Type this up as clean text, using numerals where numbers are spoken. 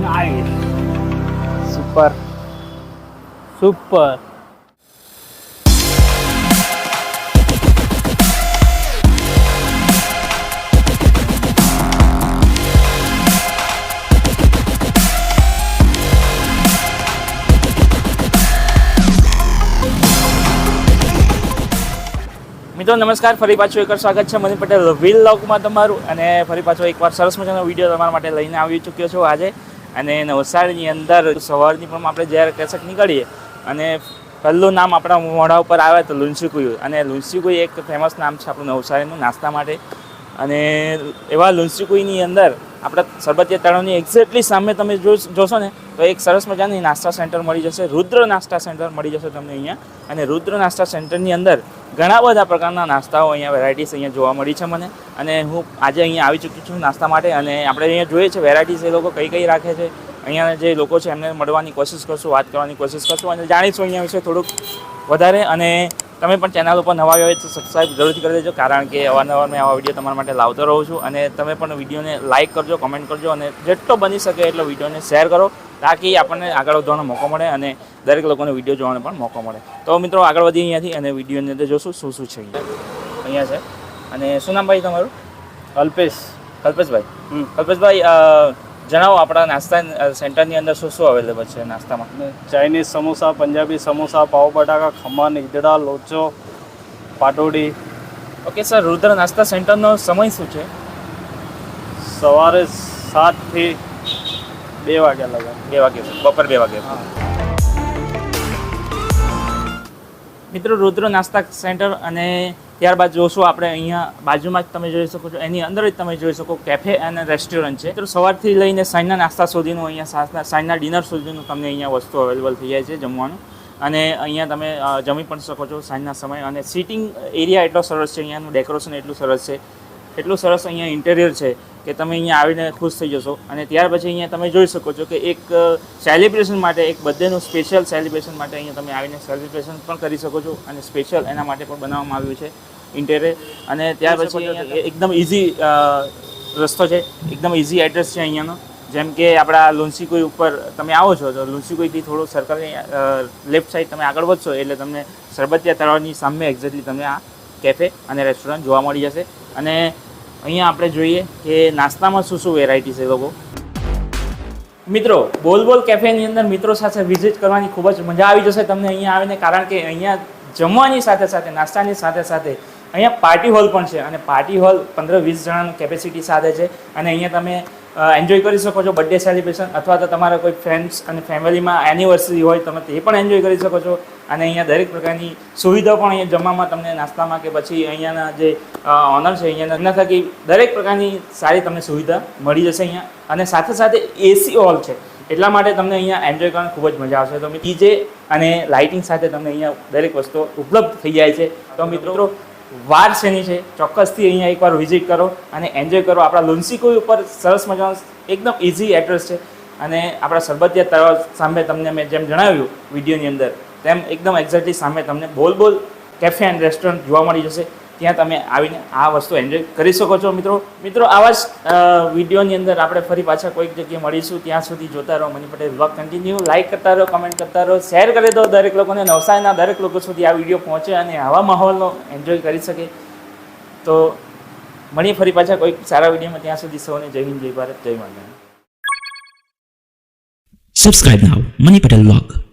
Nice, super. Super. મિત્રો નમસ્કાર, ફરી પાછું એકવાર સ્વાગત છે મની પટેલ વ્લોગમાં તમારું. અને ફરી પાછો એકવાર સરસ મજાનો વિડીયો તમારા માટે લઈને આવી ચૂક્યો છું આજે. અને નવસારીની અંદર સવારની પણ આપણે જ્યારે કસક નીકળીએ અને પહેલું નામ આપણા મોઢા ઉપર આવે તો લુન્સીકુઈ. અને લુન્સીકુઈ એક ફેમસ નામ છે આપણું નવસારીનું નાસ્તા માટે. અને એવા લુન્સીકુઈની અંદર આપણા સરબતિયા તળાવની એક્ઝેક્ટલી સામે તમે જોશો ને તો એક સરસ મજાની નાસ્તા સેન્ટર મળી જશે, રુદ્ર નાસ્તા સેન્ટર મળી જશે તમને અહીંયા. અને રુદ્ર નાસ્તા સેન્ટરની અંદર ઘણા બધા પ્રકારના નાસ્તાઓ અહીંયા વેરાયટીઝ અહીંયા જોવા મળી છે મને. અને હું આજે અહીંયા આવી ચૂકી છું નાસ્તા માટે. અને આપણે અહીંયા જોઈએ છે વેરાયટીઝ એ લોકો કઈ કઈ રાખે છે. અહીંયાના જે લોકો છે એમને મળવાની કોશિશ કરશું, વાત કરવાની કોશિશ કરશું અને જાણીશું અહીંયા વિશે થોડુંક વધારે. અને તમે પણ ચેનલ ઉપર નવા આવ્યા હોય તો સબસ્ક્રાઈબ જરૂરથી કરી દેજો, કારણ કે અવારનવાર મેં આવા વિડીયો તમારા માટે લાવતો રહું છું. અને તમે પણ વિડીયોને લાઇક કરજો, કમેન્ટ કરજો અને જેટલો બની શકે એટલો વિડીયોને શેર કરો, તાકી આપણને આગળ વધવાનો મોકો મળે અને દરેક લોકોને વિડીયો જોવાનો પણ મોકો મળે. તો મિત્રો આગળ વધી અહીંયાથી અને વિડીયોની અંદર જોશું શું શું છે અહીંયા છે. અને શું નામ ભાઈ તમારું? કલ્પેશ. કલ્પેશભાઈ. કલ્પેશભાઈ, જણાવો આપણા નાસ્તા સેન્ટરની અંદર શું શું અવેલેબલ છે નાસ્તામાં? ચાઇનીઝ સમોસા, પંજાબી સમોસા, પાવ બટાકા, ખમણ, ઈદડા, લોચો, પાટોડી. ઓકે સર, રુદ્ર નાસ્તા સેન્ટરનો સમય શું છે? સવારે 7 થી 2 વાગ્યા લગા. 2 વાગે, બપોર 2 વાગે. મિત્રો રુદ્ર નાસ્તા સેન્ટર. અને ત્યારબાદ જોશો આપણે અહીંયા બાજુમાં જ તમે જોઈ શકો છો, એની અંદર જ તમે જોઈ શકો કેફે અને રેસ્ટોરન્ટ છે. તો સવારથી લઈને સાંજના નાસ્તા સુધીનું અહીંયા સાંજના ડિનર સુધીનું તમને અહીંયા વસ્તુ અવેલેબલ થઈ જાય છે જમવાનું. અને અહીંયા તમે જમી પણ શકો છો સાંજના સમયે. અને સિટિંગ એરિયા એટલો સરસ છે, અહીંયાનું ડેકોરેશન એટલું સરસ છે, એટલું સરસ અહીંયા ઇન્ટેરિયર છે કે તમે અહીંયા આવીને ખુશ થઈ જશો. અને ત્યાર પછી અહીંયા તમે જોઈ શકો છો કે એક સેલિબ્રેશન માટે, એક બર્થડેનું સ્પેશિયલ સેલિબ્રેશન માટે અહીંયા તમે આવીને સેલિબ્રેશન પણ કરી શકો છો. અને સ્પેશિયલ એના માટે પણ બનાવવામાં આવ્યું છે ઇન્ટેરિયર. અને ત્યાર પછી એકદમ ઇઝી રસ્તો છે, એકદમ ઇઝી એડ્રેસ છે અહીંયાનો. જેમ કે આપણા લુન્સીકુઈ ઉપર તમે આવો છો તો લુન્સીકુઈથી થોડું સર્કલની લેફ્ટ સાઈડ તમે આગળ વધશો એટલે તમને સરબતિયા તળાવની સામે એક્ઝેક્ટલી તમને આ કેફે અને રેસ્ટોરન્ટ જોવા મળી જશે. અને અહીંયા આપણે જોઈએ કે નાસ્તામાં શું શું વેરાયટી છે લોકો. મિત્રો બોલ કેફેની અંદર મિત્રો સાથે વિઝિટ કરવાની ખૂબ જ મજા આવી જશે તમને અહીંયા આવીને, કારણ કે અહીંયા જમવાની સાથે સાથે નાસ્તાની સાથે સાથે અહીંયા પાર્ટી હોલ પણ છે. અને પાર્ટી હોલ 15-20 જણાનું કેપેસિટી સાથે છે. અને અહીંયા તમે એન્જોય કરી શકો છો બર્થડે સેલિબ્રેશન, અથવા તો તમારા કોઈ ફ્રેન્ડ્સ અને ફેમિલીમાં એનિવર્સરી હોય તમે તે પણ એન્જોય કરી શકો છો. અને અહીંયા દરેક પ્રકારની સુવિધાઓ પણ અહીંયા જમવામાં તમને નાસ્તામાં કે પછી અહીંયાના જે ઓનર છે અહીંયાના એના થકી દરેક પ્રકારની સારી તમને સુવિધા મળી જશે અહીંયા. અને સાથે સાથે એસી હોલ છે, એટલા માટે તમને અહીંયા એન્જોય કરવાની ખૂબ જ મજા આવશે. તો ડીજે અને લાઇટિંગ સાથે તમને અહીંયા દરેક વસ્તુઓ ઉપલબ્ધ થઈ જાય છે. તો મિત્રો વાર શેની છે, ચોક્કસથી અહીંયા એકવાર વિઝિટ કરો અને એન્જોય કરો. આપણા લુન્સીકુઈ ઉપર સરસ મજાનો એકદમ ઇઝી એડ્રેસ છે. અને આપણા સરબતિયા તળાવ સામે તમને મેં જેમ જણાવ્યું વિડીયોની અંદર તેમ એકદમ એક્ઝેક્ટલી સામે તમને બોલ કેફે એન્ડ રેસ્ટોરન્ટ જોવા મળી જશે. ત્યાં તમે આવીને આ વસ્તુ એન્જોય કરી શકો છો. મિત્રો આવા જ વિડીયોની અંદર આપણે ફરી પાછા કોઈક જગ્યાએ મળીશું. ત્યાં સુધી જોતા રહો money Patel vlog continue. Like કરતા રહો, કમેન્ટ કરતા રહો, શેર કરી દો દરેક લોકોને. નવસારીના દરેક લોકો સુધી આ વિડીયો પહોંચે અને આવા માહોલનો એન્જોય કરી શકે. તો મળીએ ફરી પાછા કોઈક સારા વિડીયોમાં. ત્યાં સુધી સૌને જય હિન્દ, જય ભારત, જય માતા. Subscribe now, Money Patel Vlog.